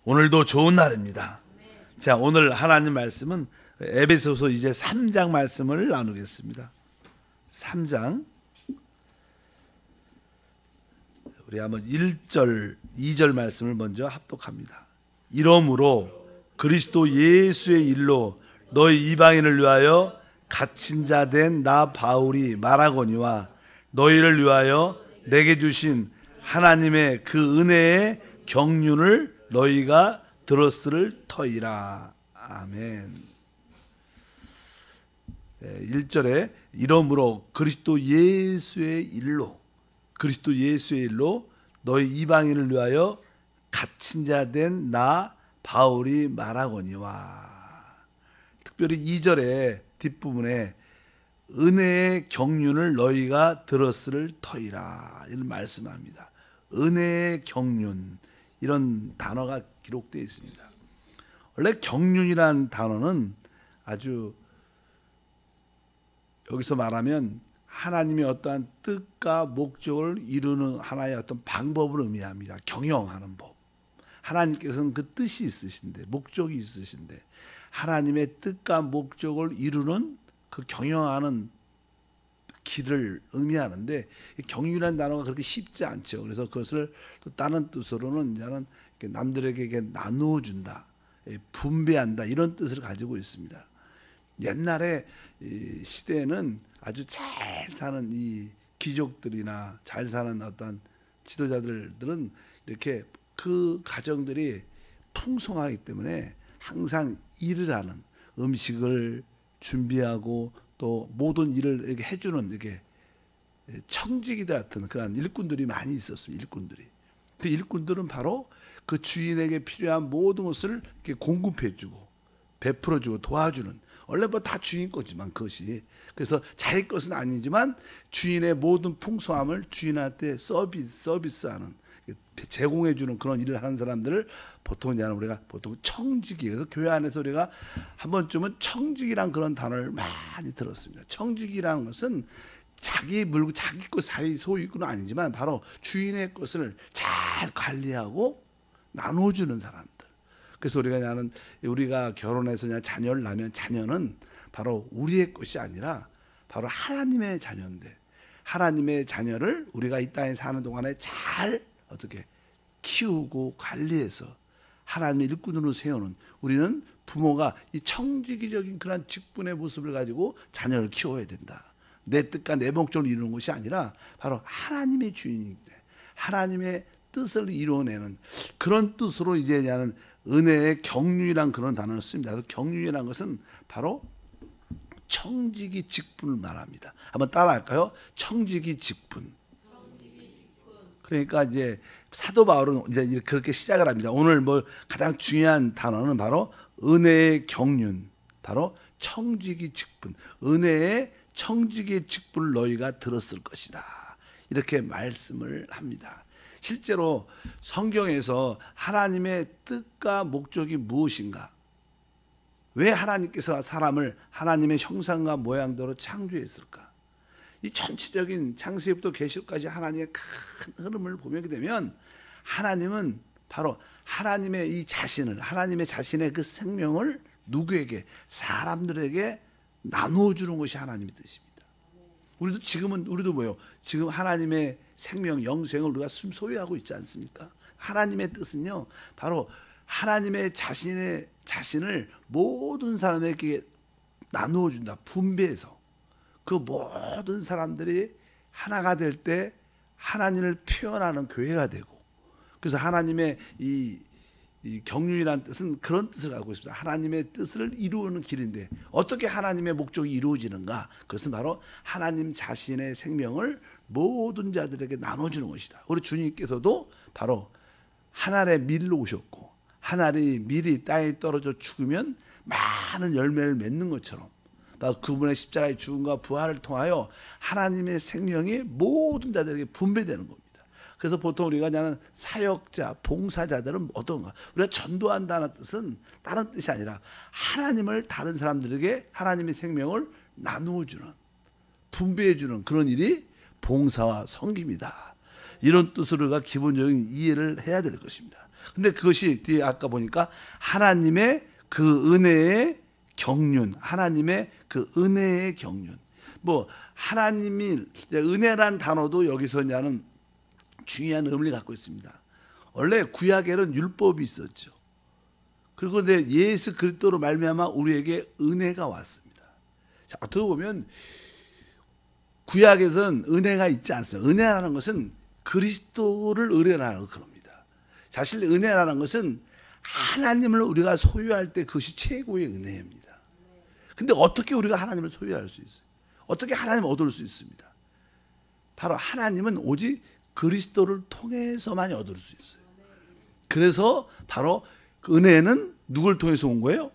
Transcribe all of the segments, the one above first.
오늘도 좋은 날입니다. 자, 오늘 하나님 말씀은 에베소서 이제 3장 말씀을 나누겠습니다. 3장 우리 한번 1절, 2절 말씀을 먼저 합독합니다. 이러므로 그리스도 예수의 일로 너희 이방인을 위하여 갇힌 자 된 나 바울이 말하거니와 너희를 위하여 내게 주신 하나님의 그 은혜의 경륜을 너희가 들었을 터이라. 아멘. 1절에 이러므로 그리스도 예수의 일로 너희 이방인을 위하여 갇힌 자 된 나 바울이 말하거니와. 특별히 2절의 뒷부분에 은혜의 경륜을 너희가 들었을 터이라 이런 말씀합니다. 은혜의 경륜, 이런 단어가 기록되어 있습니다. 원래 경륜이란 단어는 아주 여기서 말하면 하나님의 어떠한 뜻과 목적을 이루는 하나의 어떤 방법을 의미합니다. 경영하는 법. 하나님께서는 그 뜻이 있으신데, 목적이 있으신데, 하나님의 뜻과 목적을 이루는 그 경영하는 길을 의미하는데, 경륜이라는 단어가 그렇게 쉽지 않죠. 그래서 그것을 또 다른 뜻으로는 남들에게 나누어 준다, 분배한다, 이런 뜻을 가지고 있습니다. 옛날에 시대에는 아주 잘 사는 이 귀족들이나 잘 사는 어떤 지도자들은 이렇게 그 가정들이 풍성하기 때문에 항상 일을 하는, 음식을 준비하고 또 모든 일을 이렇게 해주는 이렇게 청지기들 같은 그런 일꾼들이 많이 있었습니다. 그 일꾼들은 바로 그 주인에게 필요한 모든 것을 이렇게 공급해주고 베풀어주고 도와주는, 원래 뭐 다 주인 거지만 그것이, 그래서 자기 것은 아니지만 주인의 모든 풍성함을 주인한테 서비스하는, 제공해주는 그런 일을 하는 사람들을 보통 우리가 청지기, 그래서 교회 안에서 우리가 한 번쯤은 청지기란 그런 단어를 많이 들었습니다. 청지기라는 것은 자기 것 소유는 아니지만 바로 주인의 것을 잘 관리하고 나눠주는 사람들. 그래서 우리가 결혼해서 그냥 자녀를 낳으면 자녀는 바로 우리의 것이 아니라 바로 하나님의 자녀인데, 하나님의 자녀를 우리가 이 땅에 사는 동안에 잘 어떻게 키우고 관리해서 하나님의 일꾼으로 세우는, 우리는 부모가 이 청지기적인 그런 직분의 모습을 가지고 자녀를 키워야 된다. 내 뜻과 내 목적을 이루는 것이 아니라 바로 하나님의 주인인데 하나님의 뜻을 이루어내는 그런 뜻으로 이제 나는 은혜의 경륜이란 그런 단어를 씁니다. 경륜이라는 것은 바로 청지기 직분을 말합니다. 한번 따라할까요? 청지기 직분. 그러니까 이제 사도 바울은 이제 그렇게 시작을 합니다. 오늘 가장 중요한 단어는 바로 은혜의 경륜, 바로 청지기 직분, 은혜의 청지기 직분을 너희가 들었을 것이다, 이렇게 말씀을 합니다. 실제로 성경에서 하나님의 뜻과 목적이 무엇인가, 왜 하나님께서 사람을 하나님의 형상과 모양대로 창조했을까, 이 전체적인 창세기부터 계시록까지 하나님의 큰 흐름을 보게 되면 하나님은 바로 하나님의 이 자신을, 하나님의 자신의 그 생명을 누구에게, 사람들에게 나누어 주는 것이 하나님의 뜻입니다. 우리도 뭐예요? 지금 하나님의 생명, 영생을 우리가 소유하고 있지 않습니까? 하나님의 뜻은요, 바로 하나님의 자신을 모든 사람에게 나누어 준다, 분배해서. 그 모든 사람들이 하나가 될 때 하나님을 표현하는 교회가 되고, 그래서 하나님의 이 경륜이라는 뜻은 그런 뜻을 갖고 있습니다. 하나님의 뜻을 이루는 길인데 어떻게 하나님의 목적이 이루어지는가? 그것은 바로 하나님 자신의 생명을 모든 자들에게 나눠주는 것이다. 우리 주님께서도 바로 하늘의 밀로 오셨고, 하늘의 밀이 땅에 떨어져 죽으면 많은 열매를 맺는 것처럼 바로 그분의 십자가의 죽음과 부활을 통하여 하나님의 생명이 모든 자들에게 분배되는 겁니다. 그래서 보통 우리가 그냥 사역자, 봉사자들은 어떤가? 우리가 전도한다는 뜻은 다른 뜻이 아니라 하나님을 다른 사람들에게 하나님의 생명을 나누어주는, 분배해주는 그런 일이 봉사와 섬깁니다. 이런 뜻으로 우리가 기본적인 이해를 해야 될 것입니다. 근데 그것이 뒤에 아까 보니까 하나님의 그 은혜의 경륜, 하나님의 그 은혜의 경륜. 뭐 하나님이 은혜란 단어도 여기서 이제는 중요한 의미를 갖고 있습니다. 원래 구약에는 율법이 있었죠. 그리고 근데 예수 그리스도로 말미암아 우리에게 은혜가 왔습니다. 자, 어떻게 보면 구약에서는 은혜가 있지 않습니다. 은혜라는 것은 그리스도를 의뢰하는 겁니다. 사실 은혜라는 것은 하나님을 우리가 소유할 때 그것이 최고의 은혜입니다. 근데 어떻게 우리가 하나님을 소유할 수 있어요? 어떻게 하나님을 얻을 수 있습니다? 바로 하나님은 오직 그리스도를 통해서만 얻을 수 있어요. 그래서 바로 그 은혜는 누굴 통해서 온 거예요?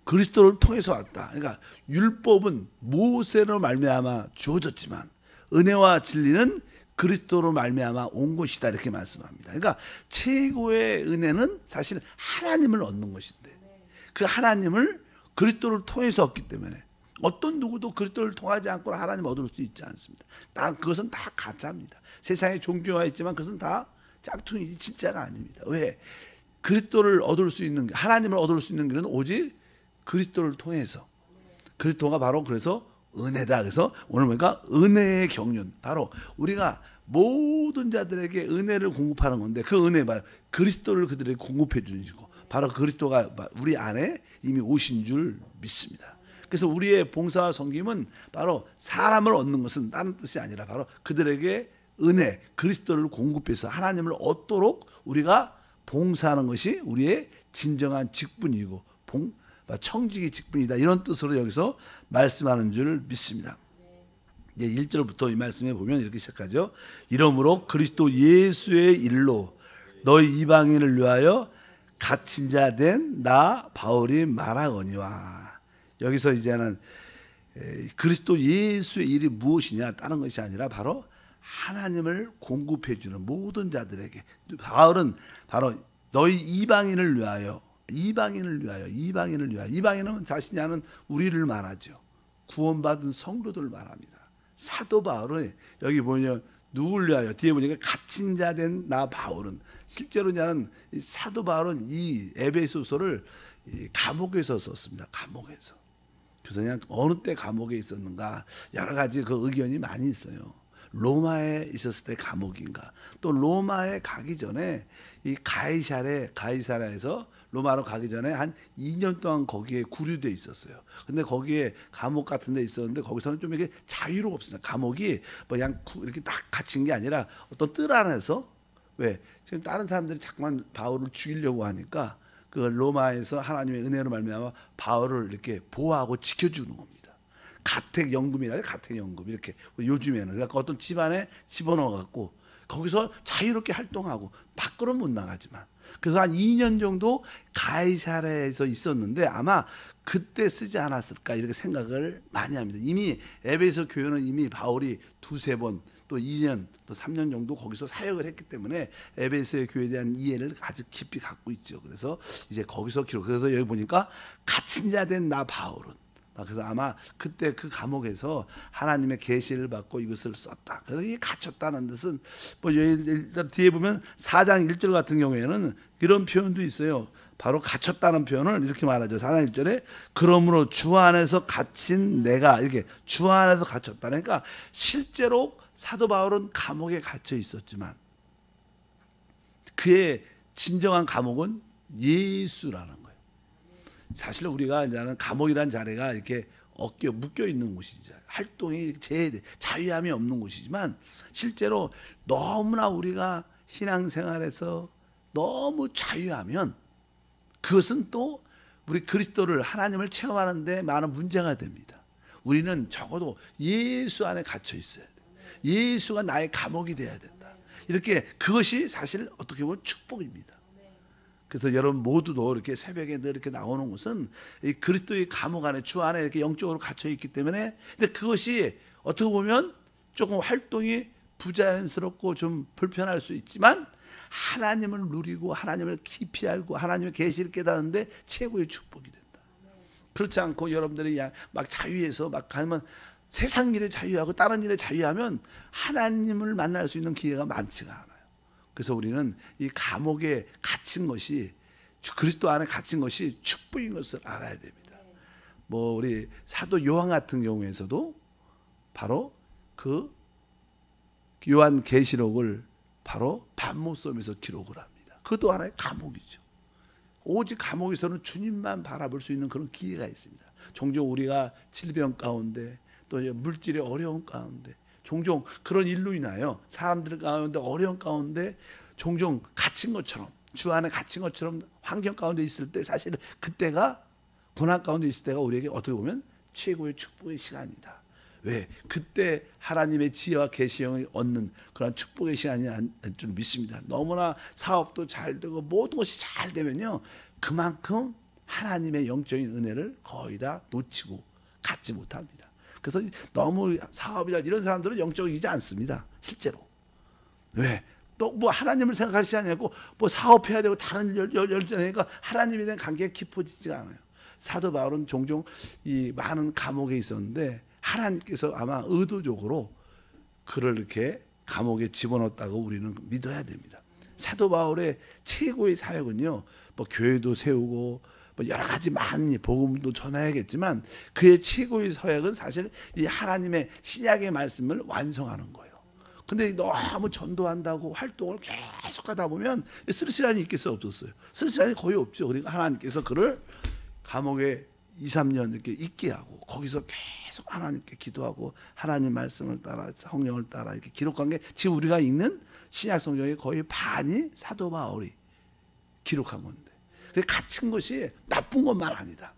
그리스도를 통해서 왔다. 그러니까 율법은 모세로 말미암아 주어졌지만 은혜와 진리는 그리스도로 말미암아 온 것이다, 이렇게 말씀합니다. 그러니까 최고의 은혜는 사실 하나님을 얻는 것인데 그 하나님을 그리스도를 통해서 얻기 때문에 어떤 누구도 그리스도를 통하지 않고 하나님을 얻을 수 있지 않습니다. 그것은 다 가짜입니다. 세상에 종교가 있지만 그것은 다 짝퉁이지 진짜가 아닙니다. 왜? 그리스도를 얻을 수 있는, 하나님을 얻을 수 있는 길은 오직 그리스도를 통해서. 그리스도가 바로 그래서 은혜다. 그래서 오늘 보니까 은혜의 경륜, 바로 우리가 모든 자들에게 은혜를 공급하는 건데 그 은혜 봐, 그리스도를 그들에게 공급해 주시고 바로 그리스도가 우리 안에 이미 오신 줄 믿습니다. 그래서 우리의 봉사와 섬김은 바로 사람을 얻는 것은 다른 뜻이 아니라 바로 그들에게 은혜, 그리스도를 공급해서 하나님을 얻도록 우리가 봉사하는 것이 우리의 진정한 직분이고 청직의 직분이다, 이런 뜻으로 여기서 말씀하는 줄 믿습니다. 1절부터 이 말씀에 보면 이렇게 시작하죠. 이러므로 그리스도 예수의 일로 너희 이방인을 위하여 갇힌 자 된 나 바울이 말하거니와. 여기서 이제는 그리스도 예수의 일이 무엇이냐, 다른 것이 아니라 바로 하나님을 공급해 주는 모든 자들에게. 바울은 바로 너희 이방인을 위하여, 이방인을 위하여. 이방인은 자신이 아는 우리를 말하죠. 구원받은 성도들을 말합니다. 사도 바울은 여기 보면 누굴 위하여, 뒤에 보니까 갇힌 자 된 나 바울은, 실제로 나는 사도 바울은 이 에베소서를 감옥에서 썼습니다. 감옥에서. 그래서 그냥 어느 때 감옥에 있었는가 여러 가지 그 의견이 많이 있어요. 로마에 있었을 때 감옥인가, 또 로마에 가기 전에 이 가이사랴에서 로마로 가기 전에 한 2년 동안 거기에 구류돼 있었어요. 근데 거기에 감옥 같은 데 있었는데 거기서는 좀 이렇게 자유로가 없습니다. 감옥이 뭐 그냥 이렇게 딱 갇힌 게 아니라 어떤 뜰 안에서, 왜 지금 다른 사람들이 자꾸만 바울을 죽이려고 하니까 그 로마에서 하나님의 은혜로 말미암아 바울을 이렇게 보호하고 지켜주는 겁니다. 가택연금이라, 가택연금 이렇게 요즘에는. 그러니까 어떤 집안에 집어넣어 갖고 거기서 자유롭게 활동하고 밖으로 못 나가지만, 그래서 한 2년 정도 가이사랴에서 있었는데 아마 그때 쓰지 않았을까 이렇게 생각을 많이 합니다. 이미 에베소 교회는 이미 바울이 두세 번, 또 2년, 또 3년 정도 거기서 사역을 했기 때문에 에베소의 교회에 대한 이해를 아주 깊이 갖고 있죠. 그래서 이제 거기서 그래서 여기 보니까 갇힌 자 된 나 바울은, 그래서 아마 그때 그 감옥에서 하나님의 계시를 받고 이것을 썼다. 그래서 이 갇혔다는 뜻은 뭐 뒤에 보면 4장 1절 같은 경우에는 이런 표현도 있어요. 바로 갇혔다는 표현을 이렇게 말하죠. 4장 1절에 그러므로 주 안에서 갇힌 내가, 이렇게 주 안에서 갇혔다. 그러니까 실제로 사도 바울은 감옥에 갇혀 있었지만 그의 진정한 감옥은 예수라는 거예요. 사실 우리가 이제는 감옥이란 자리가 이렇게 묶여 있는 곳이죠. 활동이 자유함이 없는 곳이지만 실제로 너무나 우리가 신앙생활에서 너무 자유하면 그것은 또 우리 그리스도를, 하나님을 체험하는데 많은 문제가 됩니다. 우리는 적어도 예수 안에 갇혀 있어야 돼요. 예수가 나의 감옥이 돼야 된다. 이렇게, 그것이 사실 어떻게 보면 축복입니다. 그래서 여러분 모두도 이렇게 새벽에 늘 이렇게 나오는 것은 이 그리스도의 감옥 안에, 주 안에 이렇게 영적으로 갇혀 있기 때문에, 근데 그것이 어떻게 보면 조금 활동이 부자연스럽고 좀 불편할 수 있지만 하나님을 누리고 하나님을 깊이 알고 하나님의 계시를 깨닫는데 최고의 축복이 된다. 그렇지 않고 여러분들이 막 자유해서 막 가면 세상 일에 자유하고 다른 일에 자유하면 하나님을 만날 수 있는 기회가 많지가 않아요. 그래서 우리는 이 감옥에 갇힌 것이 그리스도 안에 갇힌 것이 축복인 것을 알아야 됩니다. 뭐 우리 사도 요한 같은 경우에서도 바로 그 요한계시록을 바로 밤모섬에서 기록을 합니다. 그것도 하나의 감옥이죠. 오직 감옥에서는 주님만 바라볼 수 있는 그런 기회가 있습니다. 종종 우리가 질병 가운데 또 물질의 어려움 가운데 종종 그런 일로 인하여 사람들 가운데 어려움 가운데 종종 갇힌 것처럼 주 안에 갇힌 것처럼 환경 가운데 있을 때 사실 그때가 고난 가운데 있을 때가 우리에게 어떻게 보면 최고의 축복의 시간이다. 왜? 그때 하나님의 지혜와 계시형을 얻는 그런 축복의 시간이 줄 믿습니다. 너무나 사업도 잘 되고 모든 것이 잘 되면요 그만큼 하나님의 영적인 은혜를 거의 다 놓치고 갖지 못합니다. 그래서 너무 사업이나 이런 사람들은 영적이지 않습니다. 실제로. 왜? 또 뭐 하나님을 생각할 시간이 없고 뭐 사업해야 되고 다른 열정이니까 하나님에 대한 관계가 깊어지지가 않아요. 사도 바울은 종종 이 많은 감옥에 있었는데 하나님께서 아마 의도적으로 그를 이렇게 감옥에 집어넣었다고 우리는 믿어야 됩니다. 사도 바울의 최고의 사역은요, 뭐 교회도 세우고 뭐 여러 가지 많은 복음도 전해야겠지만 그의 최고의 사역은 사실 이 하나님의 신약의 말씀을 완성하는 거예요. 근데 너무 전도한다고 활동을 계속 하다 보면 쓸 시간이 있겠어 없었어요. 쓸 시간이 거의 없죠. 그러니까 하나님께서 그를 감옥에 2, 3년 이렇게 있게 하고 거기서 계속 하나님께 기도하고 하나님 말씀을 따라 성령을 따라 이렇게 기록한 게 지금 우리가 읽는 신약 성경의 거의 반이 사도 바울이 기록한 건데, 갇힌 것이 나쁜 것만 아니다.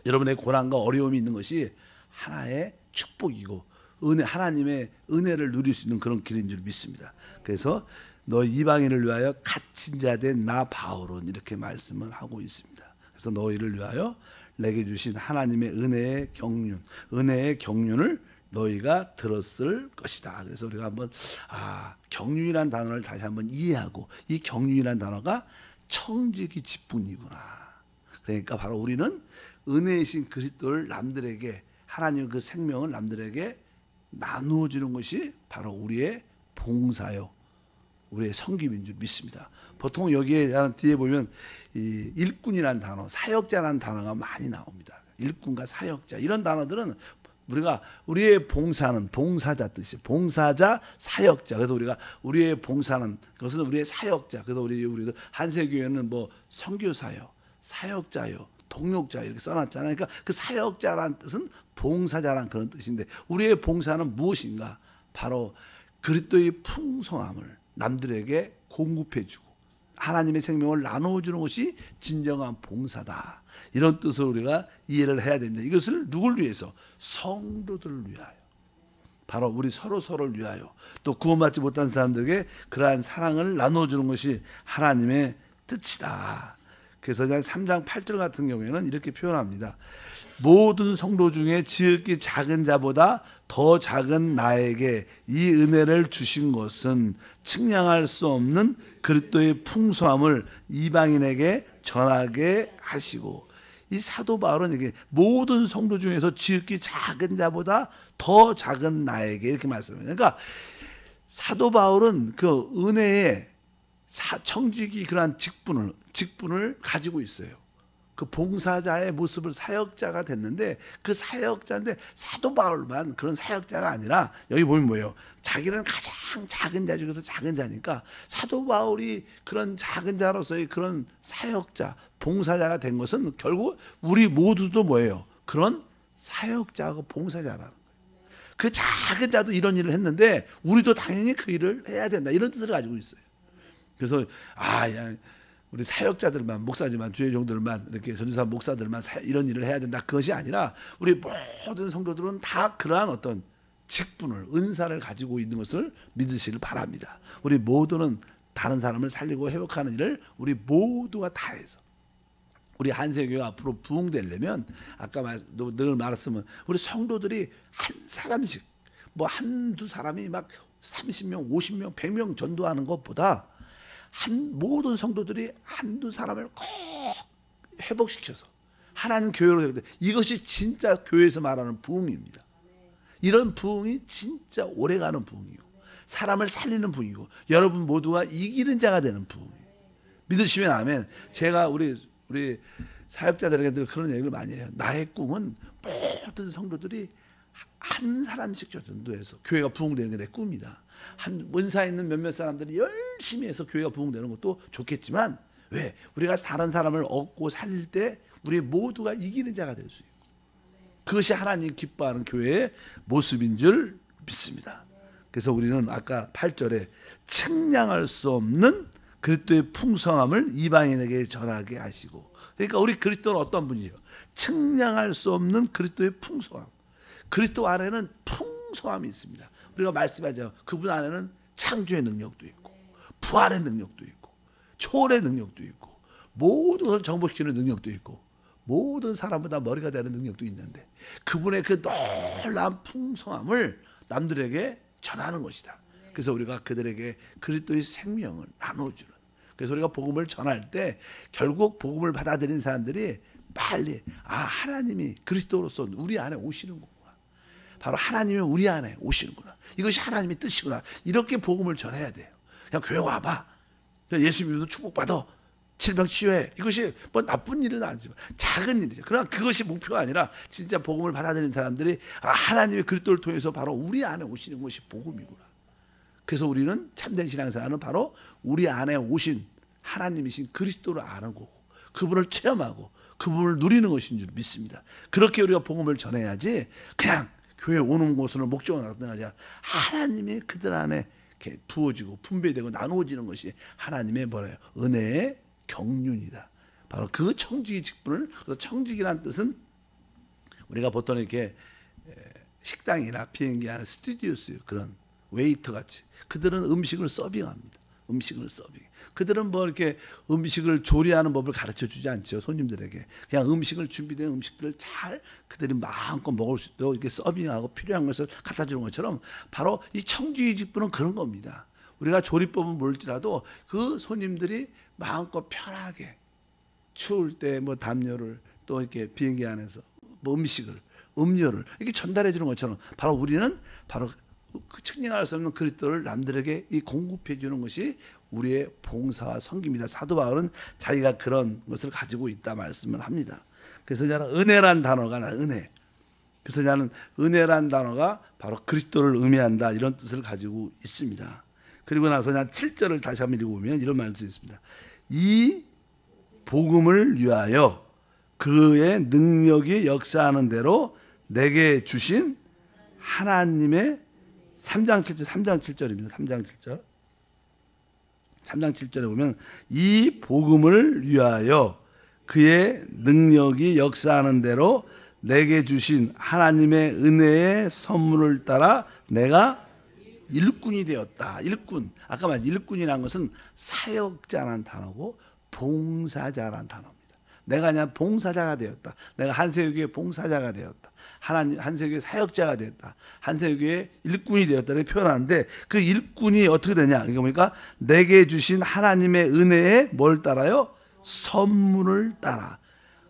여러분의 고난과 어려움이 있는 것이 하나의 축복이고 하나님의 은혜를 누릴 수 있는 그런 길인 줄 믿습니다. 그래서 너 이방인을 위하여 갇힌 자 된 나 바울은 이렇게 말씀을 하고 있습니다. 그래서 너희를 위하여 내게 주신 하나님의 은혜의 경륜을 너희가 들었을 것이다. 그래서 우리가 한번 경륜이라는 단어를 다시 한번 이해하고 이 경륜이라는 단어가 청지기 직분이구나. 그러니까 바로 우리는 은혜이신 그리스도를 남들에게 하나님의 그 생명을 남들에게 나누어 주는 것이 바로 우리의 봉사요, 우리의 섬김인 줄 믿습니다. 보통 여기에 뒤에 보면 이 일꾼이라는 단어, 사역자라는 단어가 많이 나옵니다. 일꾼과 사역자 이런 단어들은 우리의 봉사는 봉사자 뜻이 봉사자 사역자. 그래서 우리가 우리의 봉사는 그것은 우리의 사역자. 그래서 우리 한세교회는 뭐 선교사요, 사역자요, 동역자 이렇게 써놨잖아요. 그러니까 그 사역자라는 뜻은 봉사자라는 그런 뜻인데 우리의 봉사는 무엇인가? 바로 그리스도의 풍성함을 남들에게 공급해주고 하나님의 생명을 나눠주는 것이 진정한 봉사다. 이런 뜻으로 우리가 이해를 해야 됩니다. 이것을 누굴 위해서? 성도들을 위하여. 바로 우리 서로를 위하여 또 구원받지 못한 사람들에게 그러한 사랑을 나눠주는 것이 하나님의 뜻이다. 그래서 3장 8절 같은 경우에는 이렇게 표현합니다. 모든 성도 중에 지극히 작은 자보다 더 작은 나에게 이 은혜를 주신 것은 측량할 수 없는 그리스도의 풍성함을 이방인에게 전하게 하시고, 이 사도 바울은 이게 모든 성도 중에서 지극히 작은 자보다 더 작은 나에게 이렇게 말씀해요. 그러니까 사도 바울은 그 은혜의 청지기 그러한 직분을 가지고 있어요. 그 봉사자의 모습을 사역자가 됐는데 그 사역자인데 사도 바울만 그런 사역자가 아니라 여기 보면 뭐예요? 자기는 가장 작은 자 중에서 작은 자니까 사도 바울이 그런 작은 자로서의 그런 사역자, 봉사자가 된 것은 결국 우리 모두도 뭐예요? 그런 사역자하고 봉사자라는 거예요. 그 작은 자도 이런 일을 했는데 우리도 당연히 그 일을 해야 된다. 이런 뜻을 가지고 있어요. 그래서 우리 사역자들만, 목사들만, 주의 종들만, 이렇게 전도사 목사들만 이런 일을 해야 된다. 그것이 아니라 우리 모든 성도들은 다 그러한 어떤 직분을, 은사를 가지고 있는 것을 믿으시길 바랍니다. 우리 모두는 다른 사람을 살리고 회복하는 일을 우리 모두가 다 해서 우리 한세교회가 앞으로 부흥되려면 아까 늘 말했으면 우리 성도들이 한 사람씩 뭐 한두 사람이 막 30명, 50명, 100명 전도하는 것보다 모든 성도들이 한두 사람을 꼭 회복시켜서 하나님 교회로 이것이 진짜 교회에서 말하는 부흥입니다. 이런 부흥이 진짜 오래가는 부흥이고 사람을 살리는 부이고 여러분 모두가 이기는 자가 되는 부. 믿으시면 아멘. 제가 우리 사역자들에게 늘 그런 얘기를 많이 해요. 나의 꿈은 모든 성도들이 한 사람씩 전도해서 교회가 부흥되는 게 내 꿈이다. 한 원사에 있는 몇몇 사람들이 열심히 해서 교회가 부흥되는 것도 좋겠지만 왜? 우리가 다른 사람을 얻고 살릴 때 우리 모두가 이기는 자가 될 수 있고 그것이 하나님 기뻐하는 교회의 모습인 줄 믿습니다. 그래서 우리는 아까 8절에 측량할 수 없는 그리스도의 풍성함을 이방인에게 전하게 하시고 그러니까 우리 그리스도는 어떤 분이에요? 측량할 수 없는 그리스도의 풍성함. 그리스도 안에는 풍성함이 있습니다. 우리가 말씀하죠. 그분 안에는 창조의 능력도 있고 부활의 능력도 있고 초월의 능력도 있고 모든 것을 정복시키는 능력도 있고 모든 사람보다 머리가 되는 능력도 있는데 그분의 그 놀라운 풍성함을 남들에게 전하는 것이다. 그래서 우리가 그들에게 그리스도의 생명을 나눠주는 그래서 우리가 복음을 전할 때 결국 복음을 받아들인 사람들이 빨리 하나님이 그리스도로서 우리 안에 오시는 거구나. 바로 하나님이 우리 안에 오시는구나. 이것이 하나님의 뜻이구나. 이렇게 복음을 전해야 돼요. 그냥 교회 와봐. 예수 믿어도 축복받아. 질병 치유해. 이것이 뭐 나쁜 일은 아니지만 작은 일이죠. 그러나 그것이 목표가 아니라 진짜 복음을 받아들인 사람들이 하나님의 그리스도를 통해서 바로 우리 안에 오시는 것이 복음이구나. 그래서 우리는 참된 신앙생활은 바로 우리 안에 오신 하나님이신 그리스도를 아는 거고 그분을 체험하고 그분을 누리는 것인 줄 믿습니다. 그렇게 우리가 복음을 전해야지 그냥 교회 오는 곳으로 목적을 나타나지 하나님이 그들 안에 이렇게 부어지고 분배되고 나누어지는 것이 하나님의 뭐래요? 은혜의 경륜이다. 바로 그 청지기 직분을 청지기란 뜻은 우리가 보통 이렇게 식당이나 비행기 안에 스튜디오스 그런 웨이터 같이 그들은 음식을 서빙합니다. 음식을 서빙. 그들은 뭐 이렇게 음식을 조리하는 법을 가르쳐 주지 않죠. 손님들에게. 그냥 음식을 준비된 음식들을 잘 그들이 마음껏 먹을 수 있도록 이렇게 서빙하고 필요한 것을 갖다 주는 것처럼 바로 이 청지기 직분은 그런 겁니다. 우리가 조리법은 모를지라도 그 손님들이 마음껏 편하게 추울 때 뭐 담요를 또 이렇게 비행기 안에서 뭐 음료를 이렇게 전달해 주는 것처럼 바로 우리는 바로 그 측량할 수 없는 그리스도를 남들에게 이 공급해 주는 것이 우리의 봉사와 섬깁니다. 사도 바울은 자기가 그런 것을 가지고 있다 말씀을 합니다. 그래서 나는 은혜란 단어가 은혜. 그래서 나는 은혜란 단어가 바로 그리스도를 의미한다 이런 뜻을 가지고 있습니다. 그리고 나서 난 7절을 다시 한번 읽어보면 이런 말도 있습니다. 이 복음을 위하여 그의 능력이 역사하는 대로 내게 주신 하나님의 3장 7절입니다. 3장 7절에 보면 이 복음을 위하여 그의 능력이 역사하는 대로 내게 주신 하나님의 은혜의 선물을 따라 내가 일꾼이 되었다. 일꾼. 아까 말한 일꾼이라는 것은 사역자라는 단어고 봉사자라는 단어입니다. 내가 그냥 봉사자가 되었다. 내가 한세교의 봉사자가 되었다. 하나님 한세교의 사역자가 되었다. 한세교의 일꾼이 되었다. 이렇게 표현하는데 그 일꾼이 어떻게 되냐? 이거 보니까 내게 주신 하나님의 은혜에 뭘 따라요? 선물을 따라.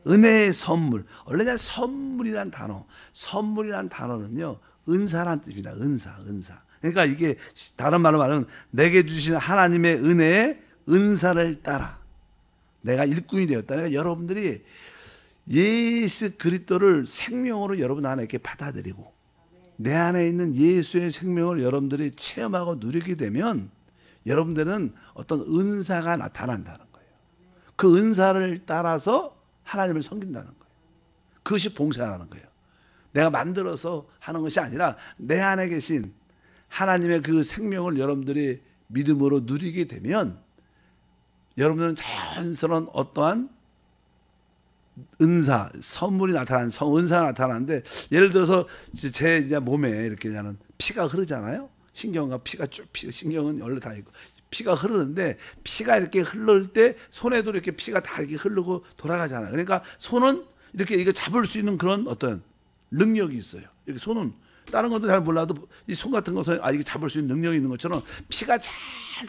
은혜의 선물. 원래 선물이란 단어. 선물이란 단어는요. 은사란 뜻입니다. 은사. 그러니까 이게 다른 말로 말하면 내게 주신 하나님의 은혜에 은사를 따라 내가 일꾼이 되었다. 그러니까 여러분들이 예수 그리스도를 생명으로 여러분 안에 이렇게 받아들이고 내 안에 있는 예수의 생명을 여러분들이 체험하고 누리게 되면 여러분들은 어떤 은사가 나타난다는 거예요. 그 은사를 따라서 하나님을 섬긴다는 거예요. 그것이 봉사라는 거예요. 내가 만들어서 하는 것이 아니라 내 안에 계신 하나님의 그 생명을 여러분들이 믿음으로 누리게 되면 여러분들은 자연스러운 어떠한 은사, 선물이 나타나는 은사가 나타나는데 예를 들어서 제 이제 몸에 이렇게 그냥 피가 흐르잖아요. 신경과 피가 쭉 신경은 원래 다 있고 피가 흐르는데 피가 이렇게 흐를 때 손에도 이렇게 피가 다 이렇게 흐르고 돌아가잖아요. 그러니까 손은 이렇게 이거 잡을 수 있는 그런 어떤 능력이 있어요. 이렇게 손은 다른 것도 잘 몰라도 이 손 같은 것은 이게 잡을 수 있는 능력이 있는 것처럼 피가 잘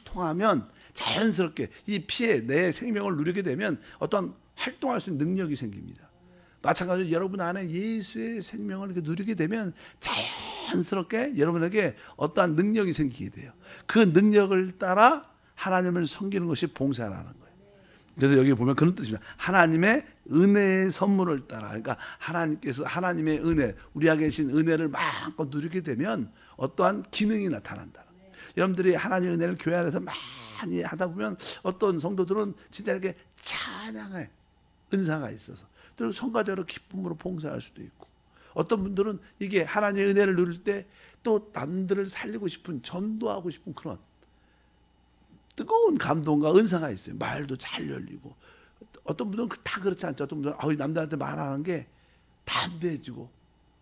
통하면 자연스럽게 이 피에 내 생명을 누리게 되면 어떤 활동할 수 있는 능력이 생깁니다. 마찬가지로 여러분 안에 예수의 생명을 이렇게 누리게 되면 자연스럽게 여러분에게 어떠한 능력이 생기게 돼요. 그 능력을 따라 하나님을 섬기는 것이 봉사라는 거예요. 그래서 여기 보면 그런 뜻입니다. 하나님의 은혜의 선물을 따라. 그러니까 하나님께서 하나님의 은혜, 우리에게 계신 은혜를 마음껏 누리게 되면 어떠한 기능이 나타난다. 여러분들이 하나님의 은혜를 교회 안에서 많이 하다 보면 어떤 성도들은 진짜 이렇게 찬양의 은사가 있어서 또 성가대로 기쁨으로 봉사할 수도 있고, 어떤 분들은 이게 하나님의 은혜를 누릴 때 또 남들을 살리고 싶은, 전도하고 싶은 그런 뜨거운 감동과 은사가 있어요. 말도 잘 열리고. 어떤 분들은 다 그렇지 않죠. 어떤 분들은 남들한테 말하는 게 담대해지고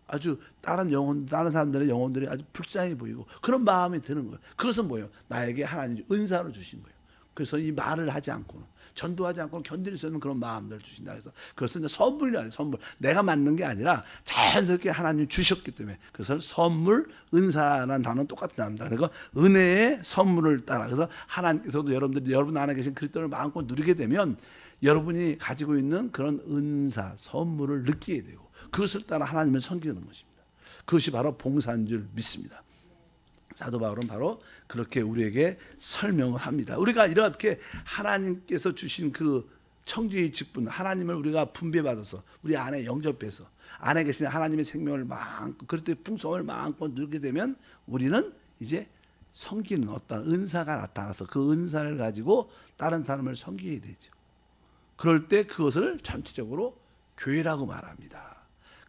아주 다른 사람들의 영혼들이 아주 불쌍해 보이고 그런 마음이 드는 거예요. 그것은 뭐예요? 나에게 하나님이 은사로 주신 거예요. 그래서 이 말을 하지 않고는, 전도하지 않고는 견딜 수 있는 그런 마음들을 주신다. 그래서 그것은 선물이라는, 선물. 내가 만든 게 아니라 자연스럽게 하나님이 주셨기 때문에 그것을 선물, 은사라는 단어는 똑같은 단어입니다. 그러니까 은혜의 선물을 따라. 그래서 하나님께서도 여러분 안에 계신 그리스도를 마음껏 누리게 되면 여러분이 가지고 있는 그런 은사, 선물을 느끼게 되고 그것을 따라 하나님을 섬기는 것입니다. 그것이 바로 봉사인 줄 믿습니다. 사도 바울은 바로 그렇게 우리에게 설명을 합니다. 우리가 이렇게 하나님께서 주신 그 청지의 직분, 하나님을 우리가 분배받아서 우리 안에 영접해서 안에 계신 하나님의 생명을 마음껏, 그리스도의 풍성을 마음껏 누리게 되면 우리는 이제 섬기는 어떤 은사가 나타나서 그 은사를 가지고 다른 사람을 섬기게 되죠. 그럴 때 그것을 전체적으로 교회라고 말합니다.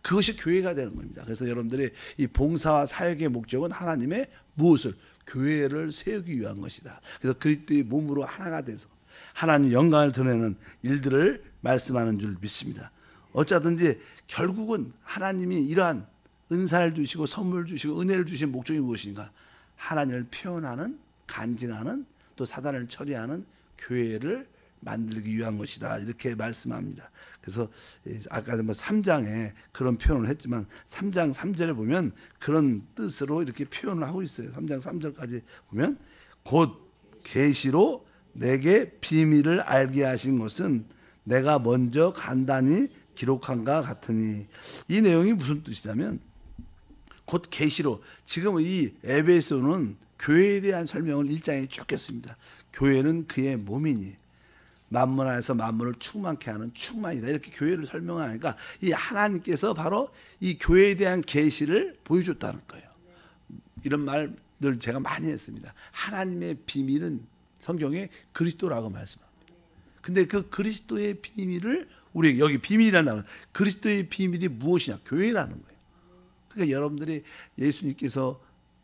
그것이 교회가 되는 겁니다. 그래서 여러분들이 이 봉사와 사역의 목적은 하나님의 무엇을? 교회를 세우기 위한 것이다. 그래서 그리스도의 몸으로 하나가 돼서 하나님 영광을 드러내는 일들을 말씀하는 줄 믿습니다. 어쩌든지 결국은 하나님이 이러한 은사를 주시고 선물을 주시고 은혜를 주신 목적이 무엇인가? 하나님을 표현하는, 간증하는, 또 사단을 처리하는 교회를 만들기 위한 것이다. 이렇게 말씀합니다. 그래서 아까 3장에 그런 표현을 했지만 3장 3절에 보면 그런 뜻으로 이렇게 표현을 하고 있어요. 3장 3절까지 보면 곧 계시로 내게 비밀을 알게 하신 것은 내가 먼저 간단히 기록한가 같으니, 이 내용이 무슨 뜻이냐면 곧 계시로, 지금 이 에베소는 교회에 대한 설명을 1장에 쭉 했습니다. 교회는 그의 몸이니 만물 안에서 만물을 충만케 하는 충만이다. 이렇게 교회를 설명하니까 이 하나님께서 바로 이 교회에 대한 계시를 보여줬다는 거예요. 이런 말들 제가 많이 했습니다. 하나님의 비밀은 성경에 그리스도라고 말씀합니다. 근데 그 그리스도의 비밀을 우리 여기 비밀이라는 단어, 그리스도의 비밀이 무엇이냐? 교회라는 거예요. 그러니까 여러분들이 예수님께서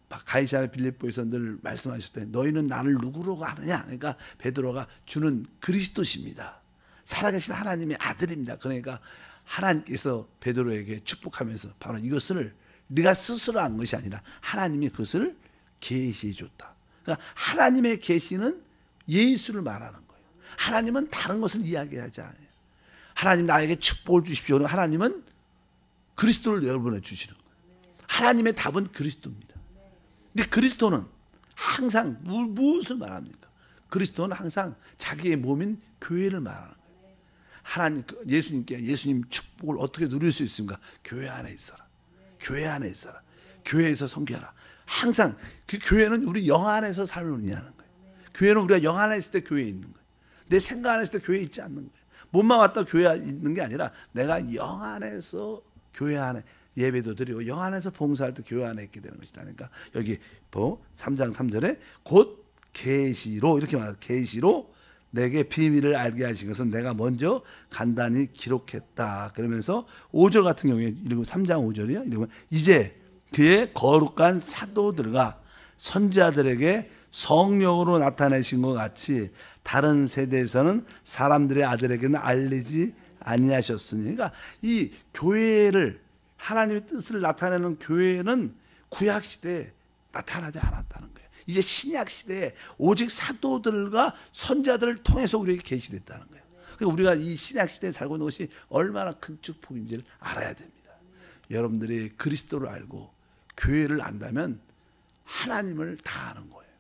가이사랴 빌립보에서 늘 말씀하셨을 때 너희는 나를 누구로 아느냐? 그러니까 베드로가 주는 그리스도십니다. 살아계신 하나님의 아들입니다. 그러니까 하나님께서 베드로에게 축복하면서 바로 이것을 네가 스스로 한 것이 아니라 하나님이 그것을 계시해 줬다. 그러니까 하나님의 계시는 예수를 말하는 거예요. 하나님은 다른 것을 이야기하지 않아요. 하나님 나에게 축복을 주십시오. 하나님은 그리스도를 여러분에 주시는 거예요. 하나님의 답은 그리스도입니다. 근데 그리스도는 항상 무엇을 말합니까? 그리스도는 항상 자기의 몸인 교회를 말하는 거예요. 하나님, 예수님 축복을 어떻게 누릴 수 있습니까? 교회 안에 있어라. 교회 안에 있어라. 교회에서 섬겨라. 항상 그 교회는 우리 영 안에서 삶을 의미하는 거예요. 교회는 우리가 영 안에 있을 때 교회에 있는 거예요. 내 생각 안에 있을 때 교회에 있지 않는 거예요. 몸만 왔다 교회에 있는 게 아니라 내가 영 안에서 교회 안에 예배도 드리고 영 안에서 봉사할 때 교회 안에 있게 되는 것이다. 그러니까 여기 3장 3절에 곧 계시로 이렇게 말해요. 계시로 내게 비밀을 알게 하신 것은 내가 먼저 간단히 기록했다. 그러면서 5절 같은 경우에 3장 5절이요. 이러면 이제 그의 거룩한 사도들과 선지자들에게 성령으로 나타내신 것 같이 다른 세대에서는 사람들의 아들에게는 알리지 아니하셨으니, 그러니까 이 교회를, 하나님의 뜻을 나타내는 교회는 구약 시대에 나타나지 않았다는 거예요. 이제 신약 시대에 오직 사도들과 선지자들을 통해서 우리에게 계시됐다는 거예요. 그러니까 우리가 이 신약 시대에 살고 있는 것이 얼마나 큰 축복인지를 알아야 됩니다. 여러분들이 그리스도를 알고 교회를 안다면 하나님을 다 아는 거예요.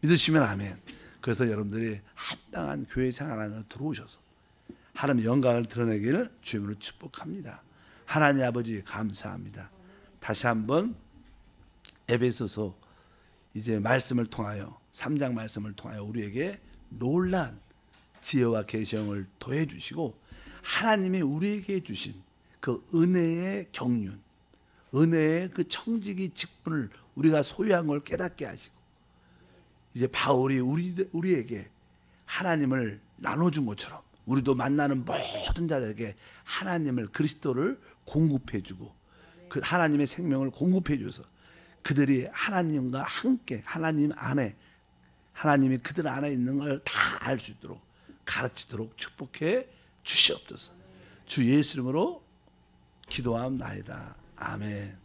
믿으시면 아멘. 그래서 여러분들이 합당한 교회 생활 안에 들어오셔서 하나님의 영광을 드러내기를 주님으로 축복합니다. 하나님 아버지 감사합니다. 다시 한번 에베소서 이제 말씀을 통하여 3장 말씀을 통하여 우리에게 놀란 지혜와 계시형을 더해 주시고 하나님이 우리에게 주신 그 은혜의 경륜, 은혜의 그 청지기 직분을 우리가 소유한 걸 깨닫게 하시고 이제 바울이 우리에게 하나님을 나눠준 것처럼 우리도 만나는 모든 자들에게 하나님을 그리스도를 공급해주고 그 하나님의 생명을 공급해줘서 그들이 하나님과 함께 하나님 안에 하나님이 그들 안에 있는 걸 다 알 수 있도록 가르치도록 축복해 주시옵소서. 주 예수 이름으로 기도하옵나이다. 아멘.